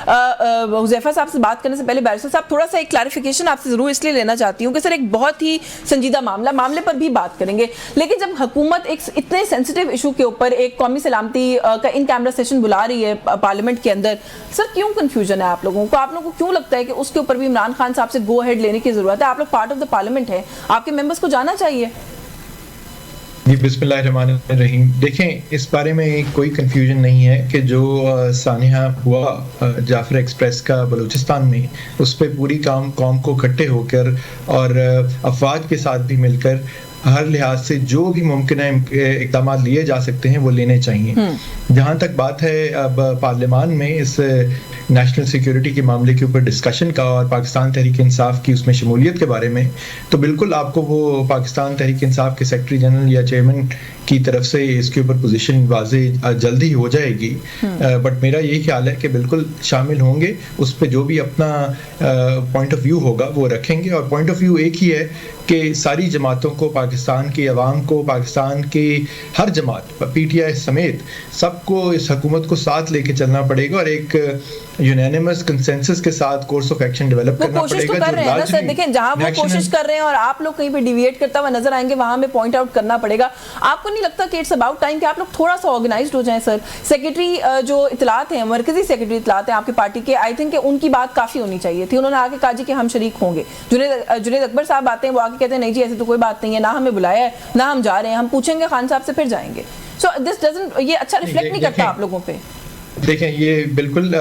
حذیفہ صاحب سے بات کرنے سے پہلے بیرسٹر صاحب تھوڑا سا ایک کلیریفیکیشن آپ سے ضرور اس لیے لینا چاہتی ہوں کہ سر ایک بہت ہی سنجیدہ معاملے پر بھی بات کریں گے، لیکن جب حکومت ایک اتنے سینسیٹیو ایشو کے اوپر ایک قومی سلامتی کا ان کیمرہ سیشن بلا رہی ہے پارلیمنٹ کے اندر، سر کیوں کنفیوژن ہے آپ لوگوں کو کیوں لگتا ہے کہ اس کے اوپر بھی عمران خان صاحب سے گو ہیڈ لینے کی ضرورت ہے؟ آپ لوگ پارٹ آف دا پارلیمنٹ ہیں، آپ کے ممبرس کو جانا چاہیے۔ جی بسم اللہ الرحمن الرحیم۔ دیکھیں اس بارے میں کوئی کنفیوژن نہیں ہے کہ جو سانحہ ہوا جعفر ایکسپریس کا بلوچستان میں، اس پہ پوری قوم کو اکٹھے ہو کر اور افواج کے ساتھ بھی مل کر ہر لحاظ سے جو بھی ممکنہ اقدامات لیے جا سکتے ہیں وہ لینے چاہیے۔ جہاں تک بات ہے اب پارلیمان میں اس نیشنل سیکیورٹی کے معاملے کے اوپر ڈسکشن کا اور پاکستان تحریک انصاف کی اس میں شمولیت کے بارے میں، تو بالکل آپ کو وہ پاکستان تحریک انصاف کے سیکرٹری جنرل یا چیئرمین کی طرف سے اس کے اوپر پوزیشن واضح جلدی ہو جائے گی، بٹ میرا یہی خیال ہے کہ بالکل شامل ہوں گے، اس پہ جو بھی اپنا پوائنٹ آف ویو ہوگا وہ رکھیں گے، اور پوائنٹ آف ویو ایک ہی ہے کہ ساری جماعتوں کو، پاکستان کی عوام کو، پاکستان کی ہر جماعت پی ٹی آئی سمیت سب کو اس حکومت کو ساتھ لے کے چلنا پڑے گا اور ایک یونینیمس کنسنسس کے ساتھ کورس آف ایکشن ڈیولپ کرنا پڑے گا۔ وہ کوشش تو کر رہے ہیں نا سر، دیکھیں جہاں وہ کوشش کر رہے ہیں اور آپ لوگ کہیں پہ ڈیویٹ کرتا ہوا نظر آئیں گے، وہاں ہمیں پوائنٹ آؤٹ کرنا پڑے گا۔ آپ کو نہیں لگتا کہ اٹس اباؤٹ ٹائم کہ آپ لوگ تھوڑا سا آرگنائزڈ ہو جائیں؟ سر سیکرٹری جو اطلاعات ہیں، مرکزی سیکرٹری اطلاعات ہیں آپ کی پارٹی کے، آئی تھنک کہ ان کی بات کافی ہونی چاہیے تھی۔ انہوں نے آگے کہا جی کہ ہم شریک ہوں گے۔ جنید اکبر صاحب آتے ہیں، وہ آگے کہتے ہیں نہیں جی ایسی تو کوئی بات نہیں ہے، نہ ہمیں بلایا ہے نہ ہم جا رہے ہیں، ہم پوچھیں گے خان صاحب سے پھر جائیں گے۔ سو دس ڈزنٹ، یہ اچھا ریفلیکٹ نہیں کرتا آپ لوگوں پہ۔ دیکھیں یہ بالکل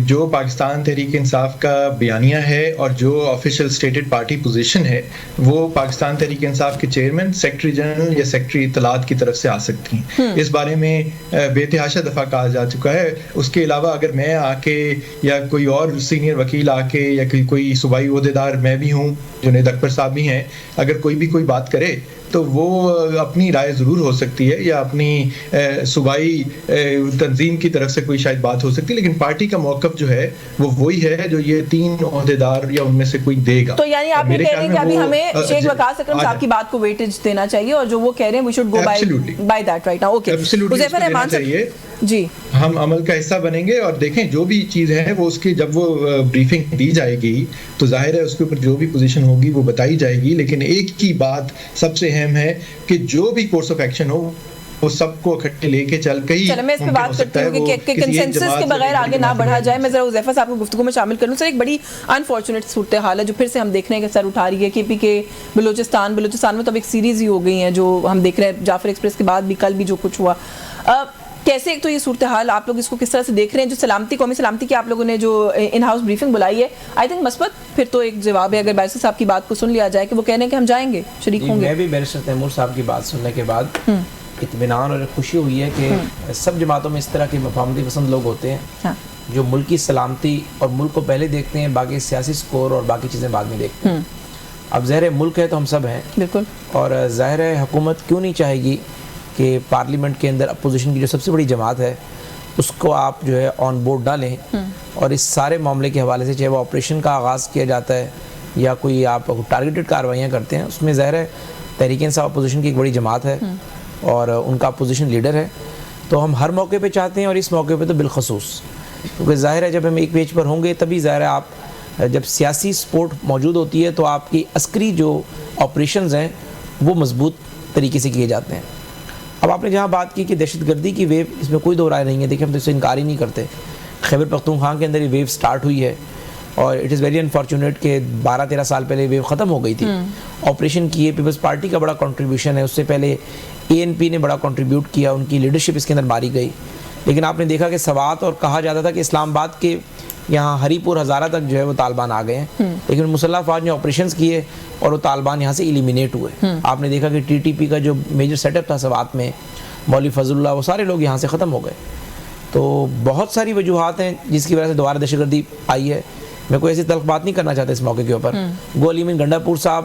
جو پاکستان تحریک انصاف کا بیانیہ ہے اور جو آفیشیل اسٹیٹڈ پارٹی پوزیشن ہے، وہ پاکستان تحریک انصاف کے چیئرمین، سیکرٹری جنرل یا سیکرٹری اطلاعات کی طرف سے آ سکتی ہیں۔ اس بارے میں بے تحاشا دفعہ کہا جا چکا ہے۔ اس کے علاوہ اگر میں آ کے یا کوئی اور سینئر وکیل آ کے یا کوئی صوبائی عہدیدار، میں بھی ہوں، جنید اکبر صاحب بھی ہیں، اگر کوئی بات کرے تو وہ اپنی رائے ضرور ہو سکتی ہے یا اپنی صوبائی تنظیم کی طرف سے کوئی شاید بات ہو سکتی ہے، لیکن پارٹی کا موقف جو ہے وہ وہی ہے جو یہ تین عہدیدار یا ان میں سے کوئی دے گا۔ تو یعنی آپ یہ کہہ رہے ہیں کہ ابھی ہمیں شیخ وقاص اکرم صاحب کی بات کو ویٹیج دینا چاہیے اور جو وہ کہہ رہے ہیں we should go by that right now۔ Okay Huzaifa Rehman صاحب جی، ہم عمل کا حصہ بنیں گے اور دیکھیں جو بھی چیز ہے وہ اس کی جب وہ بریفنگ دی جائے گی تو ظاہر ہے اس کے اوپر جو بھی پوزیشن ہوگی وہ بتائی جائے گی، لیکن ایک ہی بات سب سے اہم ہے کہ جو بھی کورس آف ایکشن ہو وہ سب کو اکٹھے لے کے چل کے ہی۔ چلیں میں اس پہ بات کرتی ہوں کہ کنسنسس کے بغیر آگے نہ بڑھا جائے۔ میں ذرا حذیفہ صاحب کو گفتگو میں شامل کروں۔ سر ایک بڑی انفارچونیٹ صورتحال ہے جو پھر سے ہم دیکھ رہے ہیں کہ سر اٹھا رہی ہے، کے پی کے بلوچستان میں تو اب ایک سیریز ہی ہو گئی ہیں جو ہم دیکھ رہے ہیں، جعفر ایکسپریس کے بعد بھی کل بھی جو کچھ ہوا۔ کیسے ایک تو یہ صورتحال آپ لوگ اس کو کس طرح سے دیکھ رہے ہیں؟ جو سلامتی، قومی سلامتی کی آپ لوگوں نے جو ان ہاؤس بریفنگ بلائی ہے، آئی تھنک مثبت پھر تو ایک جواب ہے اگر بیرسٹر صاحب کی بات کو سن لیا جائے کہ وہ کہہ رہے ہیں کہ ہم جائیں گے، شریک ہوں گے۔ میں بھی بیرسٹر تیمور صاحب کی بات سننے کے بعد اطمینان اور خوشی ہوئی ہے کہ سب جماعتوں میں اس طرح کے مفاہمتی پسند لوگ ہوتے ہیں جو ملک کی سلامتی اور ملک کو پہلے دیکھتے ہیں، باقی سیاسی سکور اور باقی چیزیں بعد میں دیکھتے ہیں۔ اب ظاہر ہے ملک ہے تو ہم سب ہیں بالکل، اور ظاہر ہے حکومت کیوں نہیں چاہے گی کہ پارلیمنٹ کے اندر اپوزیشن کی جو سب سے بڑی جماعت ہے اس کو آپ جو ہے آن بورڈ ڈالیں، اور اس سارے معاملے کے حوالے سے چاہے وہ آپریشن کا آغاز کیا جاتا ہے یا کوئی آپ ٹارگیٹڈ کارروائیاں کرتے ہیں، اس میں ظاہر ہے تحریک انصاف اپوزیشن کی ایک بڑی جماعت ہے اور ان کا اپوزیشن لیڈر ہے، تو ہم ہر موقع پہ چاہتے ہیں اور اس موقع پہ تو بالخصوص، کیونکہ ظاہر ہے جب ہم ایک پیج پر ہوں گے تبھی ظاہر ہے آپ جب سیاسی سپورٹ موجود ہوتی ہے تو آپ کی عسکری جو آپریشنز ہیں وہ مضبوط طریقے سے کیے جاتے ہیں۔ اب آپ نے جہاں بات کی کہ دہشت گردی کی ویو، اس میں کوئی دو رائے نہیں ہے، دیکھیں ہم تو اس سے انکار ہی نہیں کرتے۔ خیبر پختونخوا کے اندر یہ ویو سٹارٹ ہوئی ہے اور اٹ از ویری انفارچونیٹ کہ 12-13 سال پہلے ویو ختم ہو گئی تھی۔ آپریشن کیے، پیپلز پارٹی کا بڑا کنٹریبیوشن ہے، اس سے پہلے اے این پی نے بڑا کنٹریبیوٹ کیا، ان کی لیڈرشپ اس کے اندر ماری گئی، لیکن آپ نے دیکھا کہ سوات اور کہا جاتا تھا کہ اسلام آباد کے یہاں ہری پور ہزارہ تک جو ہے وہ طالبان آ گئے ہیں، لیکن مسلح افواج نے آپریشنز کیے اور وہ طالبان یہاں سے ایلیمینیٹ ہوئے۔ آپ نے دیکھا کہ ٹی ٹی پی کا جو میجر سیٹ اپ تھا سوات میں، مولوی فضل اللہ، وہ سارے لوگ یہاں سے ختم ہو گئے۔ تو بہت ساری وجوہات ہیں جس کی وجہ سے دوبارہ دہشت گردی آئی ہے۔ میں کوئی ایسی تلخ بات نہیں کرنا چاہتا اس موقع کے اوپر۔ گو علی امین گنڈا پور صاحب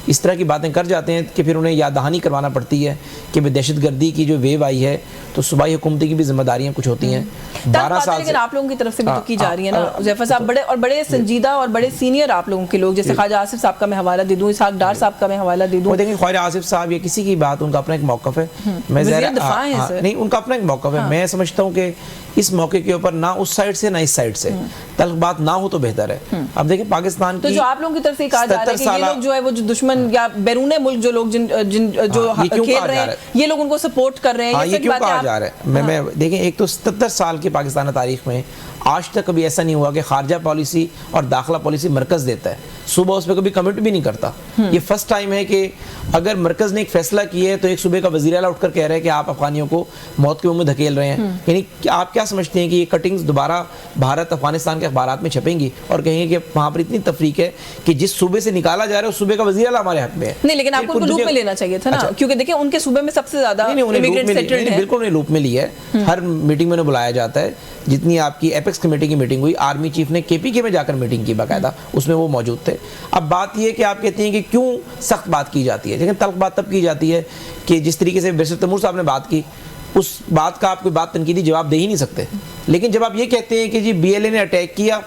اس طرح کی باتیں کر جاتے ہیں کہ پھر انہیں یاد دہانی کروانا پڑتی ہے کہ دہشت گردی کی جو ویو آئی ہے تو صوبائی حکومتی کی بھی ذمہ داریاں کچھ ہوتی ہیں. 12 سال لیکن آپ لوگوں کی طرف سے بھی تو کی جا رہی ہے نا حذیفہ صاحب, بڑے سنجیدہ اور بڑے سینئر آپ لوگوں کے لوگ, جیسے خواجہ آصف صاحب کا میں حوالہ دے دوں, اسحاق ڈار صاحب کا میں حوالہ دے دوں. وہ دیکھیں خواجہ آصف صاحب یا کسی کی بات, ان کا اپنا ایک موقف ہے, میں نہیں ان کا اپنا ایک موقف ہے. میں سمجھتا ہوں کہ اس موقع کے اوپر نہ اس سائڈ سے نہ اس سائڈ سے تلخ بات نہ ہو تو بہتر ہے. اب دیکھیں پاکستان کی, تو جو آپ لوگوں کی طرف سے کہا جا رہا ہے کہ یہ لوگ جو ہے وہ جو دشمن یا بیرون ملک جو لوگ جو کھیل رہے ہیں یہ لوگ ان کو سپورٹ کر رہے ہیں, یہ کیوں کہا جا رہا ہے؟ میں دیکھیں ایک تو 77 سال کی پاکستان تاریخ میں آج تک کبھی ایسا نہیں ہوا کہ خارجہ پالیسی اور داخلہ پالیسی مرکز دیتا ہے, صوبہ اس پہ کبھی کمنٹ بھی نہیں کرتا. یہ فرسٹ ٹائم ہے کہ اگر مرکز نے ایک فیصلہ کیا ہے تو ایک صوبے کا وزیر اعلیٰ اٹھ کر کہہ رہا ہے کہ آپ افغانیوں کو موت کے منہ میں دھکیل رہے ہیں. یعنی آپ کیا سمجھتے ہیں کہ یہ کٹنگز دوبارہ بھارت افغانستان کے اخبارات میں چھپیں گی اور کہیں گے کہ وہاں پر اتنی تفریق ہے کہ جس صوبے سے نکالا جا رہا ہے اس صوبے کا وزیر اعلیٰ ہمارے حق میں ہے؟ نہیں, لیکن آپ کو لوپ میں لینا چاہیے تھا نا, کیونکہ دیکھیں ان کے صوبے میں سب سے زیادہ امیگرینٹ سیٹلڈ ہیں. بالکل انہیں لوپ میں لی ہے, ہر میٹنگ میں انہیں بلایا جاتا ہے. جتنی آپ کی ایپیکس کمیٹی کی میٹنگ ہوئی, آرمی چیف نے کے پی کے میں جا کر میٹنگ کی باقاعدہ, اس میں وہ موجود تھے. اب بات یہ کہ آپ کہتے ہیں کہ کیوں سخت بات کی جاتی ہے, لیکن تلخ بات تب کی جاتی ہے کہ جس طریقے سے بیرسٹر تیمور صاحب نے بات کی, اس بات کا آپ کوئی بات تنقیدی جواب دے ہی نہیں سکتے. لیکن جب آپ یہ کہتے ہیں کہ جی بی ایل اے نے اٹیک کیا,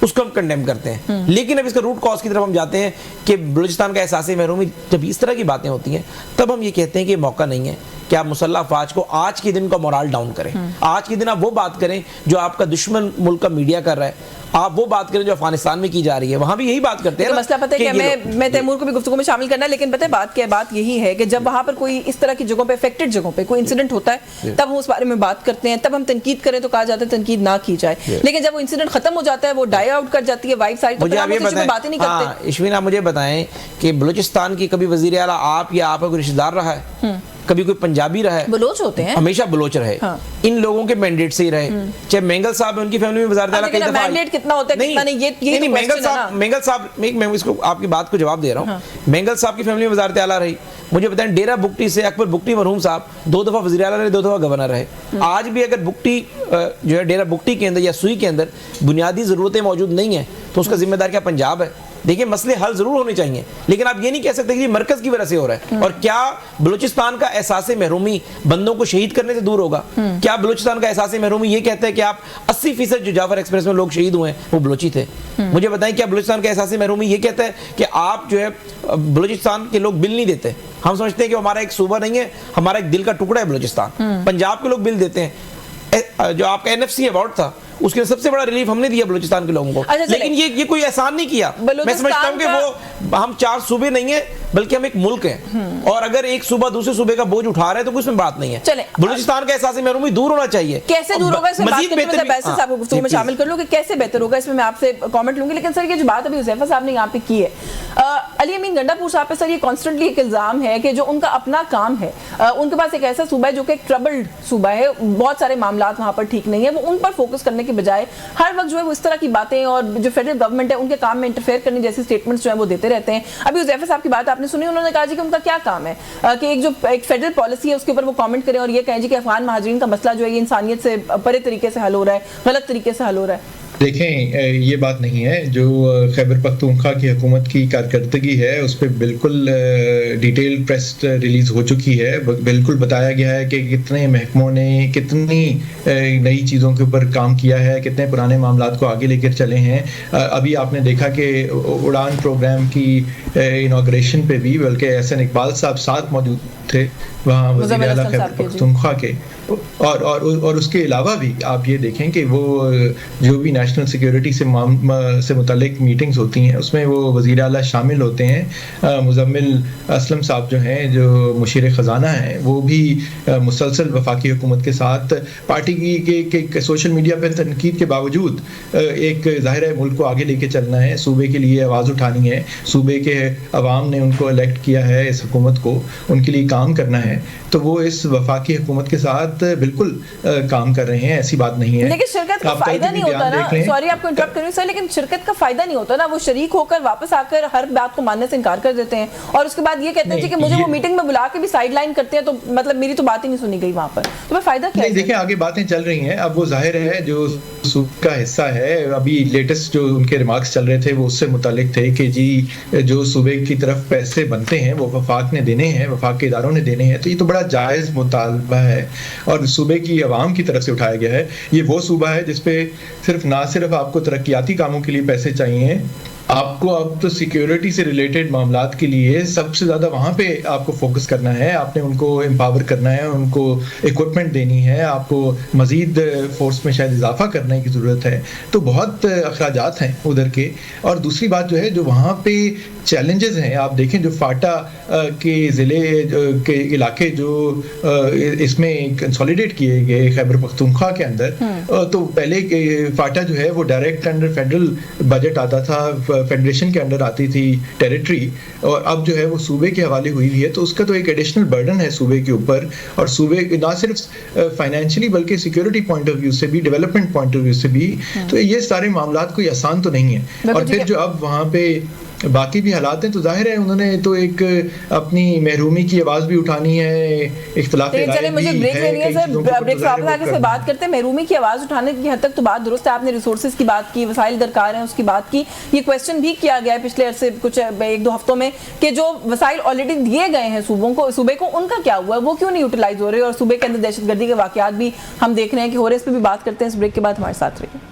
اس کو ہم کنڈیم کرتے ہیں. لیکن اب اس کا روٹ کاز کی طرف ہم جاتے ہیں کہ بلوچستان کا احساس محرومی, جب اس طرح کی باتیں ہوتی ہیں تب ہم یہ کہتے ہیں کہ یہ موقع نہیں ہے کہ آپ مسلح افواج کو آج کے دن کا مورال ڈاؤن کریں. آج کے دن آپ وہ بات کریں جو آپ کا دشمن ملک کا میڈیا کر رہا ہے, آپ وہ بات کریں جو افغانستان میں کی جا رہی ہے, وہاں بھی یہی بات کرتے ہیں. مسئلہ پتہ ہے کہ میں تیمور کو بھی گفتگو میں شامل کرنا ہے, لیکن پتہ ہے بات کیا ہے, بات یہی ہے کہ جب وہاں پر کوئی اس طرح کی جگہوں پہ افیکٹڈ جگہوں پہ کوئی انسیڈنٹ ہوتا ہے تب ہم اس بارے میں بات کرتے ہیں, تب ہم تنقید کریں تو کہا جاتا ہے تنقید نہ کی جائے. لیکن جب وہ انسیڈنٹ ختم ہو جاتا ہے, وہ ڈائی آؤٹ کر جاتی ہے وائب سائڈ, تو پھر ہم اس چیز پہ بات ہی نہیں کرتے. اشوین آپ مجھے بتائیں کہ بلوچستان کی کبھی وزیر اعلیٰ آپ یا آپ کا کوئی رشتہ دار رہا ہے, کبھی کوئی پنجابی رہا ہے؟ بلوچ ہوتے ہیں, ہمیشہ بلوچ رہے, ان لوگوں کے مینڈیٹ سے ہی رہے. چاہے مینگل صاحب ان کی فیملی میں وزارت اعلیٰ کئی دفعہ, مینڈیٹ کتنا ہوتا ہے کتنا نہیں, یہ مینگل صاحب میں اس کو آپ کی بات کو جواب دے رہا ہوں. مینگل صاحب کی فیملی میں وزارت اعلیٰ رہی. مجھے بتائیں ڈیرہ بگٹی سے اکبر بگٹی مرحوم صاحب 2 دفعہ وزیر اعلیٰ رہے, 2 دفعہ گورنر رہے. آج بھی اگر بگٹی جو ہے ڈیرہ بگٹی کے اندر یا سوئی کے اندر بنیادی ضرورتیں موجود نہیں ہیں تو اس کا ذمہ دار کیا پنجاب ہے؟ دیکھیں مسئلے حل ضرور ہونے چاہیے, لیکن آپ یہ نہیں کہہ سکتے کہ یہ مرکز کی وجہ سے ہو رہا ہے. اور کیا بلوچستان کا احساس محرومی بندوں کو شہید کرنے سے دور ہوگا؟ کیا بلوچستان کا احساس محرومی یہ کہتا ہے کہ آپ 80% جو جعفر ایکسپریس میں لوگ شہید ہوئے ہیں وہ بلوچی تھے؟ مجھے بتائیں کیا بلوچستان کا احساس محرومی یہ کہتا ہے کہ آپ جو ہے بلوچستان کے لوگ بل نہیں دیتے؟ ہم سمجھتے ہیں کہ ہمارا ایک صوبہ نہیں ہے, ہمارا ایک دل کا ٹکڑا ہے بلوچستان. پنجاب کے لوگ بل دیتے ہیں. جو آپ کا NFC ایوارڈ تھا اس کے سب سے بڑا ریلیف ہم نے دیا بلوچستان کے لوگوں کو, لیکن یہ کوئی احسان نہیں کیا. میں سمجھتا ہوں کہ وہ ہم 4 صوبے نہیں ہیں بلکہ ہم ایک ملک ہیں, اور اگر ایک صوبہ دوسرے صوبے کا بوجھ اٹھا رہا ہے تو کوئی اس میں بات نہیں ہے. بلوچستان کا احساس محرومی دور ہونا چاہیے. کیسے دور ہوگا اس میں بات کرتے ہیں, بیسر صاحب کو گفتگو میں شامل کر لوں کہ کیسے بہتر ہوگا, اس میں میں آپ سے کامنٹ لوں گی. لیکن سر یہ جو بات ابھی حذیفہ صاحب نے یہاں پہ کی ہے, علی امین گنڈا پور صاحب پہ سر یہ کانسٹنٹلی ایک الزام ہے کہ جو ان کا اپنا کام ہے, ان کے پاس ایک ایسا صوبہ ہے جو کہ ایک ٹربلڈ صوبہ ہے, بہت سارے معاملات وہاں پر ٹھیک نہیں ہے, وہ ان پر فوکس کرنے کے بجائے ہر وقت جو ہے وہ اس طرح کی باتیں اور جو فیڈرل گورنمنٹ ہے ان کے کام میں انٹرفیئر کرنے جیسی سٹیٹمنٹس جو ہیں وہ دیتے رہتے ہیں. ابھی حذیفہ صاحب کی بات آپ نے سنی, انہوں نے کہا جی کہ ان کا کیا کام ہے کہ ایک فیڈرل پالیسی ہے اس کے اوپر وہ کامنٹ کریں اور یہ کہیں جی کہ افغان مہاجرین کا مسئلہ جو ہے یہ انسانیت سے پرے طریقے سے حل ہو رہا ہے, غلط طریقے سے حل ہو رہا ہے. دیکھیں یہ بات نہیں ہے. جو خیبر پختونخوا کی حکومت کی کارکردگی ہے اس پہ بالکل ڈیٹیل پریس ریلیز ہو چکی ہے. بالکل بتایا گیا ہے کہ کتنے محکموں نے کتنی نئی چیزوں کے اوپر کام کیا ہے, کتنے پرانے معاملات کو آگے لے کر چلے ہیں. ابھی آپ نے دیکھا کہ اڑان پروگرام کی انوگریشن پہ بھی بلکہ احسن اقبال صاحب ساتھ موجود تھے وہاں وزیر اعلیٰ خیبر پختونخوا کے, اور اس کے علاوہ بھی آپ یہ دیکھیں کہ وہ جو بھی نیشنل سیکیورٹی سے متعلق میٹنگز ہوتی ہیں اس میں وہ وزیر اعلیٰ شامل ہوتے ہیں. مزمل اسلم صاحب جو ہیں جو مشیر خزانہ ہیں وہ بھی مسلسل وفاقی حکومت کے ساتھ پارٹی کی سوشل میڈیا پہ تنقید کے باوجود ایک ظاہر ہے ملک کو آگے لے کے چلنا ہے, صوبے کے لیے آواز اٹھانی ہے, صوبے کے عوام نے ان کو الیکٹ کیا ہے اس حکومت کو, ان کے لیے کام کام کرنا ہے تو وہ اس وفاقی حکومت کے ساتھ بالکل کام کر رہے ہیں, ایسی بات نہیں ہے. لیکن شرکت کا فائدہ نہیں ہوتا نا, سوری آپ کو انٹرپٹ کر رہی ہوں سر, لیکن شرکت کا فائدہ نہیں ہوتا نا, وہ شریک ہو کر واپس آ کر ہر بات کو ماننے سے انکار کر دیتے ہیں اور اس کے بعد یہ کہتے ہیں کہ مجھے وہ میٹنگ میں بلا کے بھی سائڈ لائن کرتے ہیں, تو مطلب میری تو بات ہی نہیں سنی گئی وہاں پر, تو میں فائدہ کیا ہے؟ دیکھیں آگے باتیں چل رہی ہیں, اب وہ ظاہر ہے جو صوبے کا حصہ ہے, ابھی لیٹسٹ جو ان کے ریمارکس چل رہے تھے وہ اس سے متعلق تھے کہ جی جو صوبے کی طرف پیسے بنتے ہیں وہ وفاق نے دینے ہیں, وفاق کے اداروں نے دینے ہیں, تو یہ تو بڑا جائز مطالبہ ہے اور صوبے کی عوام کی طرف سے اٹھایا گیا ہے. یہ وہ صوبہ ہے جس پہ نہ صرف آپ کو ترقیاتی کاموں کے لیے پیسے چاہیے, آپ کو اب تو سیکیورٹی سے ریلیٹڈ معاملات کے لیے سب سے زیادہ وہاں پہ آپ کو فوکس کرنا ہے, آپ نے ان کو امپاور کرنا ہے, ان کو اکوپمنٹ دینی ہے, آپ کو مزید فورس میں شاید اضافہ کرنے کی ضرورت ہے, تو بہت اخراجات ہیں ادھر کے. اور دوسری بات جو ہے جو وہاں پہ چیلنجز ہیں, آپ دیکھیں جو فاٹا کے ضلع کے علاقے جو اس میں کنسولیڈیٹ کیے گئے خیبر پختونخوا کے اندر, تو پہلے فاٹا جو ہے وہ ڈائریکٹ انڈر فیڈرل بجٹ آتا تھا, فیڈریشن کے انڈر آتی تھی ٹیریٹری, اور اب جو ہے وہ صوبے کے حوالے ہوئی ہوئی ہے, تو اس کا تو ایک ایڈیشنل برڈن ہے صوبے کے اوپر. اور صوبے نہ صرف فائنینشلی بلکہ سیکیورٹی پوائنٹ آف ویو سے بھی, ڈیولپمنٹ پوائنٹ آف ویو سے بھی, تو یہ سارے معاملات کوئی آسان تو نہیں ہے. اور پھر جو اب وہاں پہ باقی بھی حالات ہیں تو ظاہر ہے انہوں نے تو ایک اپنی محرومی کی آواز بھی اٹھانی ہے, اختلاف رائے بھی ہے. چلیں مجھے بریک لینی ہے سر, بریک سے واپس آگے سے بات کرتے ہیں. محرومی کی آواز اٹھانے کی حد تک تو بات درست ہے, آپ نے ریسورسز کی بات کی, وسائل درکار ہیں اس کی بات کی. یہ کویسچن بھی کیا گیا ہے پچھلے عرصے کچھ 1-2 ہفتوں میں کہ جو وسائل آلریڈی دیے گئے ہیں صوبے کو ان کا کیا ہوا ہے, وہ کیوں نہیں یوٹیلائز ہو رہے, اور صوبے کے اندر دہشت گردی کے واقعات بھی ہم دیکھ رہے ہیں کہ ہو رہے, اس پہ بھی بات کرتے ہیں. اس بریک کے بعد ہمارے ساتھ رہیے.